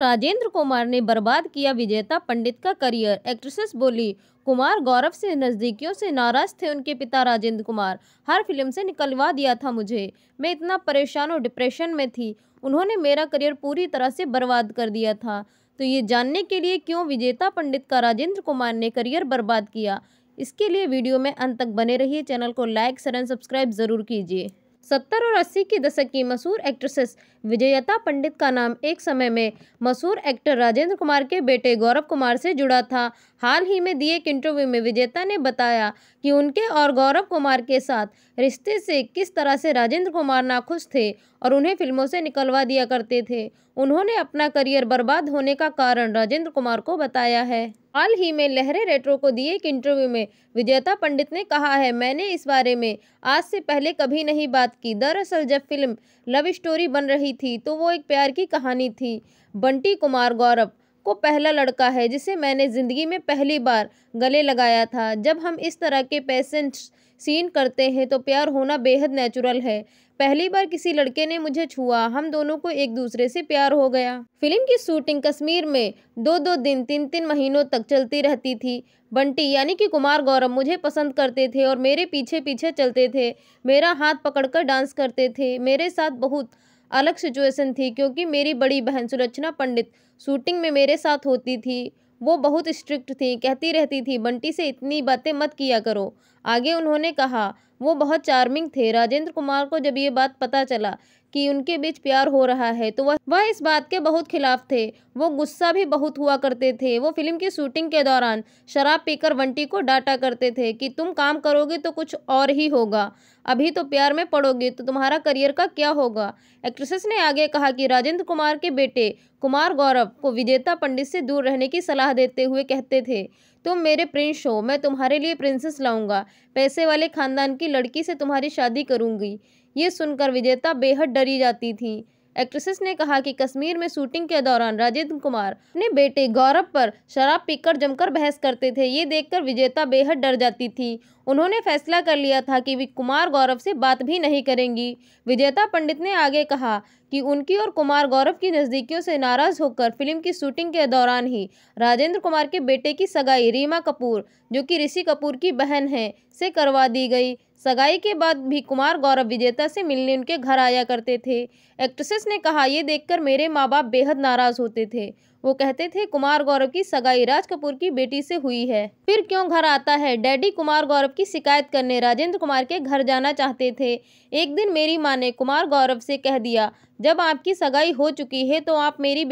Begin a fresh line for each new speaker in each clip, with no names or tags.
राजेंद्र कुमार ने बर्बाद किया विजेता पंडित का करियर। एक्ट्रेसेस बोली, कुमार गौरव से नज़दीकियों से नाराज थे उनके पिता राजेंद्र कुमार। हर फिल्म से निकलवा दिया था मुझे। मैं इतना परेशान और डिप्रेशन में थी। उन्होंने मेरा करियर पूरी तरह से बर्बाद कर दिया था। तो ये जानने के लिए क्यों विजेता पंडित का राजेंद्र कुमार ने करियर बर्बाद किया, इसके लिए वीडियो में अंत तक बने रहिए। चैनल को लाइक, शेयर एंड सब्सक्राइब जरूर कीजिए। 70 और 80 के दशक की मशहूर एक्ट्रेसेस विजयता पंडित का नाम एक समय में मशहूर एक्टर राजेंद्र कुमार के बेटे गौरव कुमार से जुड़ा था। हाल ही में दिए एक इंटरव्यू में विजेता ने बताया कि उनके और गौरव कुमार के साथ रिश्ते से किस तरह से राजेंद्र कुमार नाखुश थे और उन्हें फिल्मों से निकलवा दिया करते थे। उन्होंने अपना करियर बर्बाद होने का कारण राजेंद्र कुमार को बताया है। हाल ही में लहरे रेट्रो को दिए एक इंटरव्यू में विजेता पंडित ने कहा है, मैंने इस बारे में आज से पहले कभी नहीं बात की। दरअसल जब फिल्म लव स्टोरी बन रही थी तो वो एक प्यार की कहानी थी। बंटी कुमार गौरव को पहला लड़का है जिसे मैंने जिंदगी में पहली बार गले लगाया था। जब हम इस तरह के पैसेंट सीन करते हैं तो प्यार होना बेहद नेचुरल है। पहली बार किसी लड़के ने मुझे छुआ, हम दोनों को एक दूसरे से प्यार हो गया। फिल्म की शूटिंग कश्मीर में 2-2 दिन 3-3 महीनों तक चलती रहती थी। बंटी यानी कि कुमार गौरव मुझे पसंद करते थे और मेरे पीछे पीछे चलते थे। मेरा हाथ पकड़कर डांस करते थे। मेरे साथ बहुत अलग सिचुएशन थी क्योंकि मेरी बड़ी बहन सुलक्षणा पंडित शूटिंग में मेरे साथ होती थी। वो बहुत स्ट्रिक्ट थी, कहती रहती थी बंटी से इतनी बातें मत किया करो। आगे उन्होंने कहा वो बहुत चार्मिंग थे। राजेंद्र कुमार को जब ये बात पता चला कि उनके बीच प्यार हो रहा है तो वह इस बात के बहुत खिलाफ थे। वो गुस्सा भी बहुत हुआ करते थे। वो फिल्म की शूटिंग के दौरान शराब पीकर बंटी को डांटा करते थे कि तुम काम करोगे तो कुछ और ही होगा, अभी तो प्यार में पड़ोगे तो तुम्हारा करियर का क्या होगा। एक्ट्रेसेस ने आगे कहा कि राजेंद्र कुमार के बेटे कुमार गौरव को विजेता पंडित से दूर रहने की सलाह देते हुए कहते थे, तुम मेरे प्रिंस हो, मैं तुम्हारे लिए प्रिंसेस लाऊंगा, पैसे वाले खानदान की लड़की से तुम्हारी शादी करूंगी। ये सुनकर विजेता बेहद डरी जाती थी। एक्ट्रेसेस ने कहा कि कश्मीर में शूटिंग के दौरान राजेंद्र कुमार अपने बेटे गौरव पर शराब पीकर जमकर बहस करते थे। ये देखकर विजेता बेहद डर जाती थी। उन्होंने फैसला कर लिया था कि वे कुमार गौरव से बात भी नहीं करेंगी। विजेता पंडित ने आगे कहा कि उनकी और कुमार गौरव की नज़दीकियों से नाराज होकर फिल्म की शूटिंग के दौरान ही राजेंद्र कुमार के बेटे की सगाई रीमा कपूर, जो कि ऋषि कपूर की बहन है, से करवा दी गई। सगाई के बाद भी कुमार गौरव विजेता से मिलने उनके घर आया करते थे। एक्ट्रेसेस ने कहा, ये देखकर मेरे माँ बाप बेहद नाराज होते थे। वो कहते थे कुमार गौरव की सगाई राज कपूर की बेटी से हुई है, फिर क्यों घर आता है। डैडी कुमार गौरव की शिकायत करने राजेंद्र कुमार के घर जाना चाहते थे। एक दिन मेरी माँ ने कुमार गौरव से कह दिया, जब आपकी सगाई हो चुकी है तो आप मेरी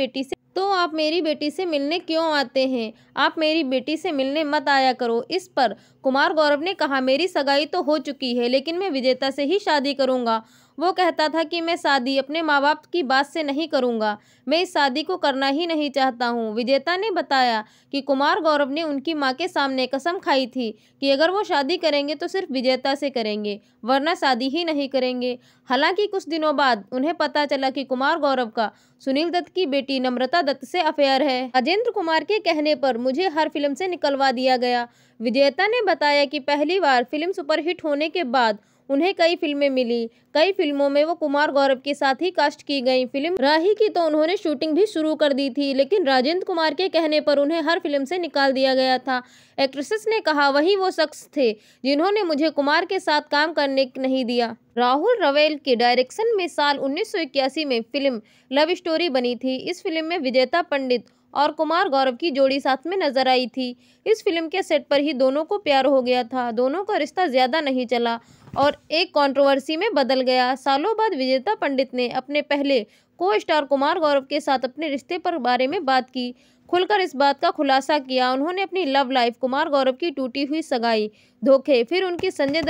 बेटी से मिलने क्यों आते हैं, आप मेरी बेटी से मिलने मत आया करो। इस पर कुमार गौरव ने कहा, मेरी सगाई तो हो चुकी है लेकिन मैं विजेता से ही शादी करूंगा। वो कहता था कि मैं शादी अपने माँ बाप की बात से नहीं करूंगा, मैं इस शादी को करना ही नहीं चाहता हूँ। विजेता ने बताया कि कुमार गौरव ने उनकी माँ के सामने कसम खाई थी कि अगर वो शादी करेंगे तो सिर्फ विजेता से करेंगे, वरना शादी ही नहीं करेंगे। हालांकि कुछ दिनों बाद उन्हें पता चला कि कुमार गौरव का सुनील दत्त की बेटी नम्रता दत्त से अफेयर है। राजेंद्र कुमार के कहने पर मुझे हर फिल्म से निकलवा दिया गया। विजेता ने बताया कि पहली बार फिल्म सुपरहिट होने के बाद उन्हें कई फिल्में मिली। कई फिल्मों में वो कुमार गौरव के साथ ही कास्ट की गई। फिल्म राही की तो उन्होंने शूटिंग भी शुरू कर दी थी, लेकिन राजेंद्र कुमार के कहने पर उन्हें हर फिल्म से निकाल दिया गया था। एक्ट्रेसेस ने कहा, वही वो शख्स थे जिन्होंने मुझे कुमार के साथ काम करने नहीं दिया। राहुल रवेल के डायरेक्शन में साल 1981 में फिल्म लव स्टोरी बनी थी। इस फिल्म में विजेता पंडित और कुमार गौरव की जोड़ी साथ में नजर आई थी। इस फिल्म के सेट पर ही दोनों को प्यार हो गया था। दोनों का रिश्ता ज्यादा नहीं चला और एक कंट्रोवर्सी में बदल गया। सालों बाद विजेता पंडित ने अपने पहले को स्टार कुमार गौरव के साथ अपने रिश्ते पर बारे में बात की, खुलकर इस बात का खुलासा किया। उन्होंने अपनी लव लाइफ, कुमार गौरव की टूटी हुई सगाई, धोखे, फिर उनकी संजय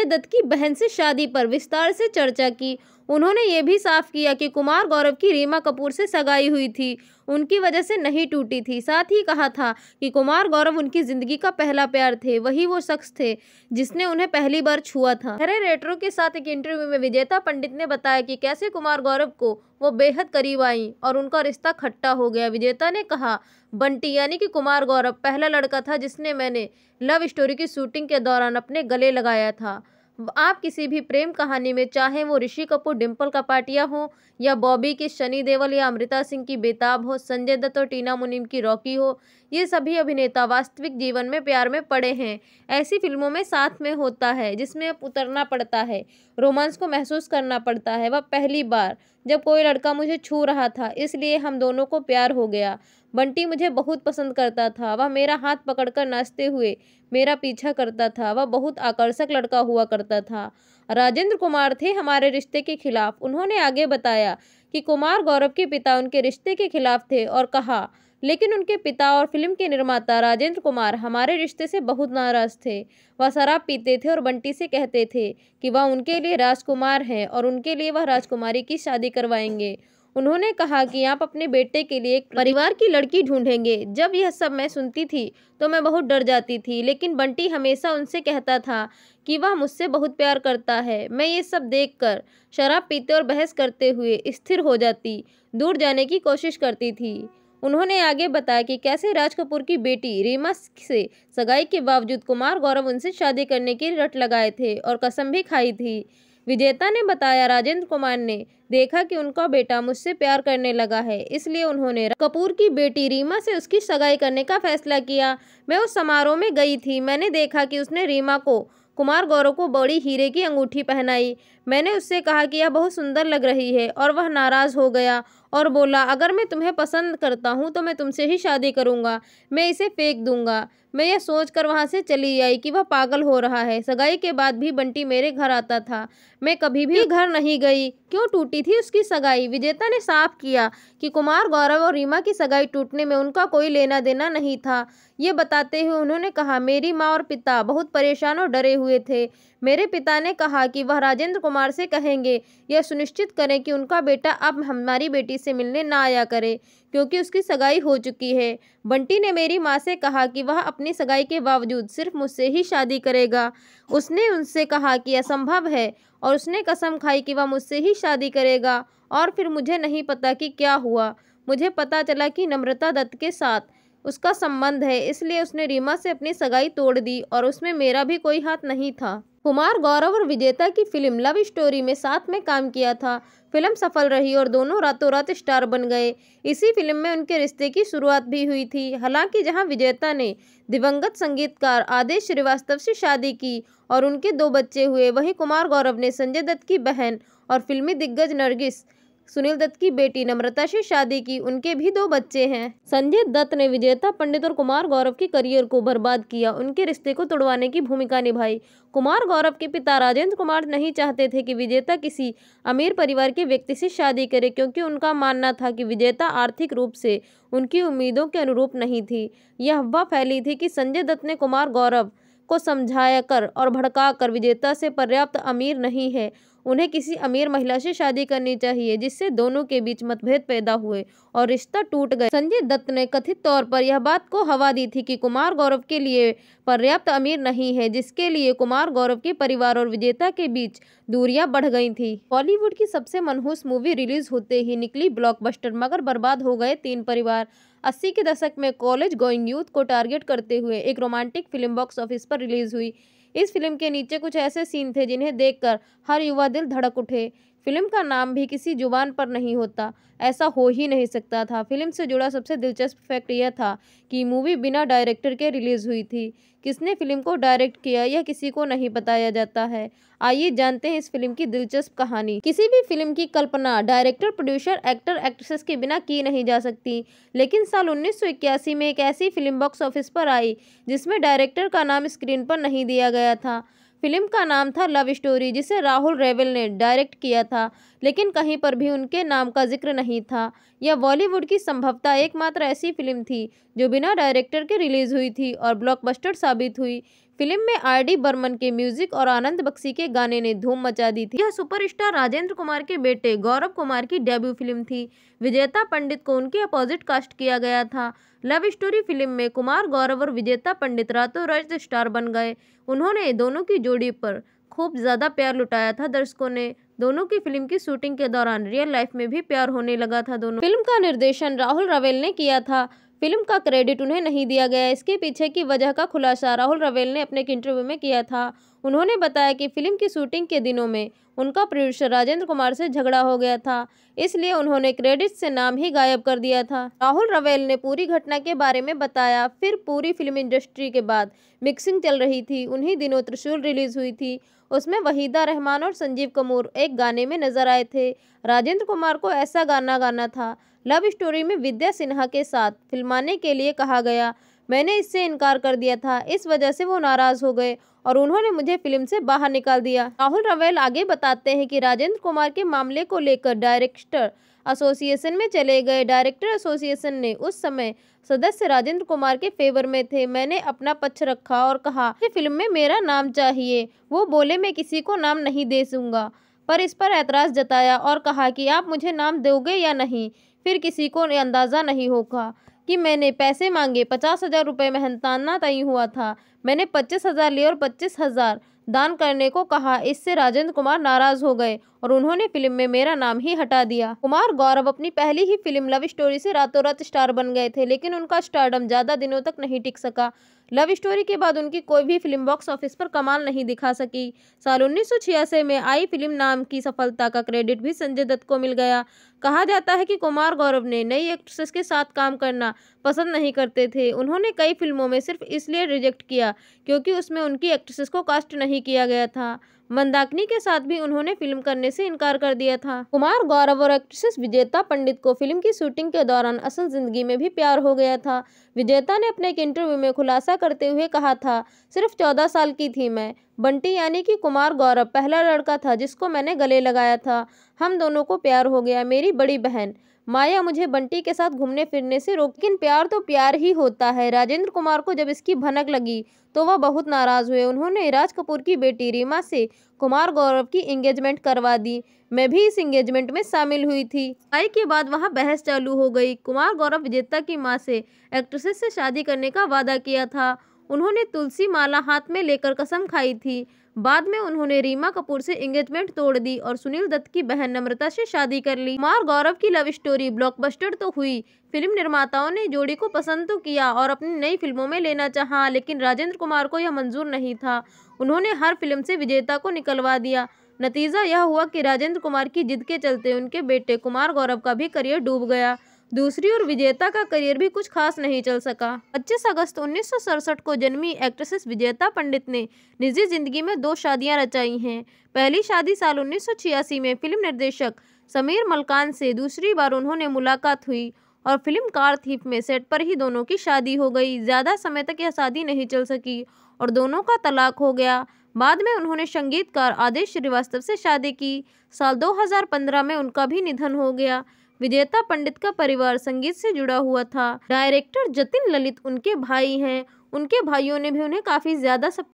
दत्त की बहन से शादी पर विस्तार से चर्चा की। उन्होंने ये भी साफ किया कि कुमार गौरव की रीमा कपूर से सगाई हुई थी, उनकी वजह से नहीं टूटी थी। साथ ही कहा था कि कुमार गौरव उनकी जिंदगी का पहला प्यार थे, वही वो शख्स थे जिसने उन्हें पहली बार छुआ था। लहरे रेट्रो के साथ एक इंटरव्यू में विजेता पंडित ने बताया कि कैसे कुमार गौरव को वो बेहद करीब आई और उनका रिश्ता खट्टा हो गया। विजेता ने कहा, बंटी यानी कि कुमार गौरव पहला लड़का था जिसने मैंने लव स्टोरी की शूटिंग के दौरान अपने गले लगाया था। आप किसी भी प्रेम कहानी में, चाहे वो ऋषि कपूर डिम्पल कपाडिया हो, या बॉबी की सनी देओल, या अमृता सिंह की बेताब हो, संजय दत्त और टीना मुनीम की रॉकी हो, ये सभी अभिनेता वास्तविक जीवन में प्यार में पड़े हैं। ऐसी फिल्मों में साथ में होता है जिसमें अब उतरना पड़ता है, रोमांस को महसूस करना पड़ता है। वह पहली बार जब कोई लड़का मुझे छू रहा था, इसलिए हम दोनों को प्यार हो गया। बंटी मुझे बहुत पसंद करता था। वह मेरा हाथ पकड़कर नाचते हुए मेरा पीछा करता था। वह बहुत आकर्षक लड़का हुआ करता था। राजेंद्र कुमार थे हमारे रिश्ते के खिलाफ। उन्होंने आगे बताया कि कुमार गौरव के पिता उनके रिश्ते के खिलाफ थे और कहा, लेकिन उनके पिता और फिल्म के निर्माता राजेंद्र कुमार हमारे रिश्ते से बहुत नाराज थे। वह शराब पीते थे और बंटी से कहते थे कि वह उनके लिए राजकुमार हैं और उनके लिए वह राजकुमारी की शादी करवाएंगे। उन्होंने कहा कि आप अपने बेटे के लिए एक परिवार की लड़की ढूंढेंगे। जब यह सब मैं सुनती थी तो मैं बहुत डर जाती थी, लेकिन बंटी हमेशा उनसे कहता था कि वह मुझसे बहुत प्यार करता है। मैं ये सब देखकर शराब पीते और बहस करते हुए स्थिर हो जाती, दूर जाने की कोशिश करती थी। उन्होंने आगे बताया कि कैसे राज कपूर की बेटी रीमा से सगाई के बावजूद कुमार गौरव उनसे शादी करने की रट लगाए थे और कसम भी खाई थी। विजेता ने बताया, राजेंद्र कुमार ने देखा कि उनका बेटा मुझसे प्यार करने लगा है, इसलिए उन्होंने कपूर की बेटी रीमा से उसकी सगाई करने का फैसला किया। मैं उस समारोह में गई थी। मैंने देखा कि उसने रीमा को कुमार गौरव को बड़ी हीरे की अंगूठी पहनाई। मैंने उससे कहा कि यह बहुत सुंदर लग रही है और वह नाराज हो गया और बोला, अगर मैं तुम्हें पसंद करता हूँ तो मैं तुमसे ही शादी करूँगा, मैं इसे फेंक दूंगा। मैं यह सोचकर वहाँ से चली आई कि वह पागल हो रहा है। सगाई के बाद भी बंटी मेरे घर आता था, मैं कभी भी घर नहीं गई। क्यों टूटी थी उसकी सगाई? विजेता ने साफ किया कि कुमार गौरव और रीमा की सगाई टूटने में उनका कोई लेना देना नहीं था। ये बताते हुए उन्होंने कहा, मेरी माँ और पिता बहुत परेशान और डरे हुए थे। मेरे पिता ने कहा कि वह राजेंद्र कुमार से कहेंगे यह सुनिश्चित करें कि उनका बेटा अब हमारी बेटी से मिलने ना आया करे, क्योंकि उसकी सगाई हो चुकी है। बंटी ने मेरी माँ से कहा कि वह अपनी सगाई के बावजूद सिर्फ मुझसे ही शादी करेगा। उसने उनसे कहा कि असंभव है और उसने कसम खाई कि वह मुझसे ही शादी करेगा। और फिर मुझे नहीं पता कि क्या हुआ। मुझे पता चला कि नम्रता दत्त के साथ उसका संबंध है, इसलिए उसने रीमा से अपनी सगाई तोड़ दी और उसमें मेरा भी कोई हाथ नहीं था। कुमार गौरव और विजेता की फिल्म लव स्टोरी में साथ में काम किया था। फिल्म सफल रही और दोनों रातों रात स्टार बन गए। इसी फिल्म में उनके रिश्ते की शुरुआत भी हुई थी। हालांकि जहां विजेता ने दिवंगत संगीतकार आदेश श्रीवास्तव से शादी की और उनके 2 बच्चे हुए, वहीं कुमार गौरव ने संजय दत्त की बहन और फिल्मी दिग्गज नरगिस सुनील दत्त की बेटी नम्रता से शादी की। उनके भी 2 बच्चे हैं। संजय दत्त ने विजेता पंडित और कुमार गौरव के करियर को बर्बाद किया, उनके रिश्ते को तोड़वाने की भूमिका निभाई। कुमार गौरव के पिता राजेंद्र कुमार नहीं चाहते थे कि विजेता किसी अमीर परिवार के व्यक्ति से शादी करे, क्योंकि उनका मानना था कि विजेता आर्थिक रूप से उनकी उम्मीदों के अनुरूप नहीं थी। यह अफवाह फैली थी कि संजय दत्त ने कुमार गौरव को समझाया कर और भड़का कर विजेता से पर्याप्त अमीर नहीं है, उन्हें किसी अमीर महिला से शादी करनी चाहिए, जिससे दोनों के बीच मतभेद पैदा हुए और रिश्ता टूट गया। संजय दत्त ने कथित तौर पर यह बात को हवा दी थी कि कुमार गौरव के लिए पर्याप्त अमीर नहीं है, जिसके लिए कुमार गौरव के परिवार और विजेता के बीच दूरियां बढ़ गई थी। बॉलीवुड की सबसे मनहूस मूवी रिलीज होते ही निकली ब्लॉकबस्टर, मगर बर्बाद हो गए 3 परिवार। 80 के दशक में कॉलेज गोइंग यूथ को टारगेट करते हुए एक रोमांटिक फिल्म बॉक्स ऑफिस पर रिलीज हुई। इस फिल्म के नीचे कुछ ऐसे सीन थे जिन्हें देखकर हर युवा दिल धड़क उठे। फिल्म का नाम भी किसी जुबान पर नहीं होता, ऐसा हो ही नहीं सकता था। फिल्म से जुड़ा सबसे दिलचस्प फैक्ट यह था कि मूवी बिना डायरेक्टर के रिलीज हुई थी। किसने फिल्म को डायरेक्ट किया यह किसी को नहीं बताया जाता है। आइए जानते हैं इस फिल्म की दिलचस्प कहानी। किसी भी फिल्म की कल्पना डायरेक्टर, प्रोड्यूसर, एक्टर, एक्ट्रेसेस के बिना की नहीं जा सकती, लेकिन साल 1981 में एक ऐसी फिल्म बॉक्स ऑफिस पर आई जिसमें डायरेक्टर का नाम स्क्रीन पर नहीं दिया गया था। फिल्म का नाम था लव स्टोरी, जिसे राहुल रेवल ने डायरेक्ट किया था, लेकिन कहीं पर भी उनके नाम का जिक्र नहीं था। यह बॉलीवुड की संभवतः एकमात्र ऐसी फिल्म थी जो बिना डायरेक्टर के रिलीज हुई थी और ब्लॉकबस्टर साबित हुई। फिल्म में R.D. बर्मन के म्यूजिक और आनंद बख्शी के गाने ने धूम मचा दी थी। यह सुपरस्टार राजेंद्र कुमार के बेटे गौरव कुमार की डेब्यू फिल्म थी। विजेता पंडित को उनके अपोजिट कास्ट किया गया था। लव स्टोरी फिल्म में कुमार गौरव और विजेता पंडित रातों रात स्टार बन गए। उन्होंने दोनों की जोड़ी पर खूब ज्यादा प्यार लुटाया था। दर्शकों ने दोनों की फिल्म की शूटिंग के दौरान रियल लाइफ में भी प्यार होने लगा था दोनों। फिल्म का निर्देशन राहुल रवेल ने किया था। फिल्म का क्रेडिट उन्हें नहीं दिया गया। इसके पीछे की वजह का खुलासा राहुल रवेल ने अपने एक इंटरव्यू में किया था। उन्होंने बताया कि फिल्म की शूटिंग के दिनों में उनका प्रोड्यूसर राजेंद्र कुमार से झगड़ा हो गया था, इसलिए उन्होंने क्रेडिट से नाम ही गायब कर दिया था। राहुल रवेल ने पूरी घटना के बारे में बताया। फिर पूरी फिल्म इंडस्ट्री के बाद मिक्सिंग चल रही थी। उन्हीं दिनों त्रिशूल रिलीज हुई थी। उसमें वहीदा रहमान और संजीव कपूर एक गाने में नजर आए थे। राजेंद्र कुमार को ऐसा गाना गाना था। लव स्टोरी में विद्या सिन्हा के साथ फिल्माने के लिए कहा गया। मैंने इससे इनकार कर दिया था। इस वजह से वो नाराज हो गए और उन्होंने मुझे फिल्म से बाहर निकाल दिया। राहुल रवेल आगे बताते हैं कि राजेंद्र कुमार के मामले को लेकर डायरेक्टर एसोसिएशन में चले गए। डायरेक्टर एसोसिएशन ने उस समय सदस्य राजेंद्र कुमार के फेवर में थे। मैंने अपना पक्ष रखा और कहा कि फिल्म में मेरा नाम चाहिए। वो बोले मैं किसी को नाम नहीं दे दूंगा, पर इस पर ऐतराज जताया और कहा कि आप मुझे नाम दोगे या नहीं। फिर किसी को अंदाज़ा नहीं होगा कि मैंने पैसे मांगे। 50,000 रुपये मेहनताना तय हुआ था। मैंने 25,000 लिए और 25,000 दान करने को कहा। इससे राजेंद्र कुमार नाराज हो गए और उन्होंने फिल्म में मेरा नाम ही हटा दिया। कुमार गौरव अपनी पहली ही फिल्म लव स्टोरी से रातों रात स्टार बन गए थे, लेकिन उनका स्टारडम ज़्यादा दिनों तक नहीं टिक सका। लव स्टोरी के बाद उनकी कोई भी फिल्म बॉक्स ऑफिस पर कमाल नहीं दिखा सकी। साल 1986 में आई फिल्म नाम की सफलता का क्रेडिट भी संजय दत्त को मिल गया। कहा जाता है कि कुमार गौरव ने नई एक्ट्रेसेस के साथ काम करना पसंद नहीं करते थे। उन्होंने कई फिल्मों में सिर्फ इसलिए रिजेक्ट किया क्योंकि उसमें उनकी एक्ट्रेसेस को कास्ट नहीं किया गया था। मंदाकिनी के साथ भी उन्होंने फिल्म करने से इनकार कर दिया था। कुमार गौरव और एक्ट्रेसेस विजेता पंडित को फिल्म की शूटिंग के दौरान असल जिंदगी में भी प्यार हो गया था। विजेता ने अपने एक इंटरव्यू में खुलासा करते हुए कहा था, सिर्फ 14 साल की थी मैं। बंटी यानी कि कुमार गौरव पहला लड़का था जिसको मैंने गले लगाया था। हम दोनों को प्यार हो गया। मेरी बड़ी बहन माया मुझे बंटी के साथ घूमने फिरने से रोक, लेकिन प्यार तो प्यार ही होता है। राजेंद्र कुमार को जब इसकी भनक लगी तो वह बहुत नाराज हुए। उन्होंने राज कपूर की बेटी रीमा से कुमार गौरव की एंगेजमेंट करवा दी। मैं भी इस एंगेजमेंट में शामिल हुई थी। आई के बाद वहां बहस चालू हो गई। कुमार गौरव विजेता की मां से एक्ट्रेसेस से शादी करने का वादा किया था। उन्होंने तुलसी माला हाथ में लेकर कसम खाई थी। बाद में उन्होंने रीमा कपूर से एंगेजमेंट तोड़ दी और सुनील दत्त की बहन नम्रता से शादी कर ली। कुमार गौरव की लव स्टोरी ब्लॉकबस्टर तो हुई। फिल्म निर्माताओं ने जोड़ी को पसंद तो किया और अपनी नई फिल्मों में लेना चाहा, लेकिन राजेंद्र कुमार को यह मंजूर नहीं था। उन्होंने हर फिल्म से विजेता को निकलवा दिया। नतीजा यह हुआ कि राजेंद्र कुमार की जिद के चलते उनके बेटे कुमार गौरव का भी करियर डूब गया। दूसरी ओर विजेता का करियर भी कुछ खास नहीं चल सका। 25 अगस्त 1967 को जन्मी एक्ट्रेसेस विजेता पंडित ने निजी जिंदगी में 2 शादियां रचाई हैं। पहली शादी साल 1986 में फिल्म निर्देशक समीर मलकान से, दूसरी बार उन्होंने मुलाकात हुई और फिल्म कार थीफ में सेट पर ही दोनों की शादी हो गई। ज़्यादा समय तक यह शादी नहीं चल सकी और दोनों का तलाक हो गया। बाद में उन्होंने संगीतकार आदेश श्रीवास्तव से शादी की। साल 2015 में उनका भी निधन हो गया। विजेता पंडित का परिवार संगीत से जुड़ा हुआ था। डायरेक्टर जतिन ललित उनके भाई हैं। उनके भाइयों ने भी उन्हें काफ़ी ज़्यादा